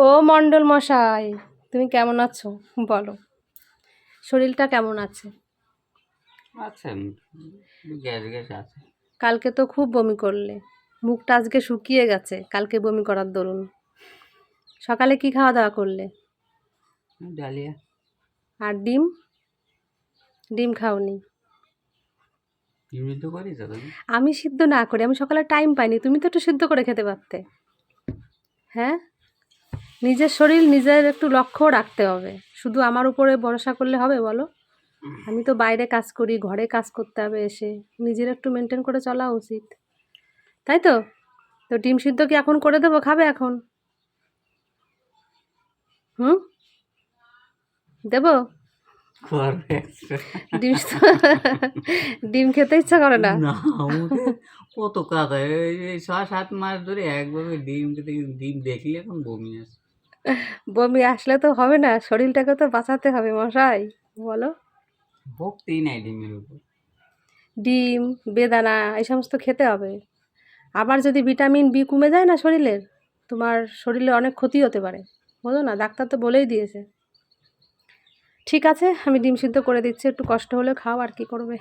ও মণ্ডল মশাই, তুমি কেমন আছো বলো? শরীরটা কেমন আছে? আচ্ছা, গ্যাস গ্যাস আছে। কালকে তো খুব বমি করলে, মুখটা আজকে শুকিয়ে গেছে কালকে বমি করার দরুন। সকালে কি খাওয়া দাওয়া করলে? ডালিয়া। আর ডিম? ডিম খাওনি? নিয়মিত করি তো তুমি। আমি সিদ্ধ না করি, আমি সকালে টাইম পাইনি, তুমি তো একটু সিদ্ধ করে খেতে পারতে। হ্যাঁ, নিজের শরীর নিজের একটু লক্ষ্য রাখতে হবে, শুধু আমার উপরে ভরসা করলে হবে বলো? আমি তো বাইরে কাজ করি, ঘরে কাজ করতে হবে, এসে নিজের একটু মেনটেন করে চলা উচিত, তাই তো? তো ডিম সিদ্ধ কি এখন করে দেবো, খাবে এখন? হুম, দেবো? করবে ডিম ডিম খেতে ইচ্ছা করে না? না, আমাকে কত কাজ হয়। এই 6-7 মাস ধরে একভাবে ডিম খেতে ডিম দেখলে এখন বমি আসে। বমি আসলে তো হবে না, শরীরটাকে তো বাঁচাতে হবে মশাই, বলো? ভক্তি নাই ডিমের উপর। ডিম, বেদানা এই সমস্ত খেতে হবে। আবার যদি ভিটামিন বি কমে যায় না শরীরের, তোমার শরীরে অনেক ক্ষতি হতে পারে, বোঝো না? ডাক্তার তো বলেই দিয়েছে। ঠিক আছে, আমি ডিম সিদ্ধ করে দিচ্ছি, একটু কষ্ট হলে খাও, আর কি করবে।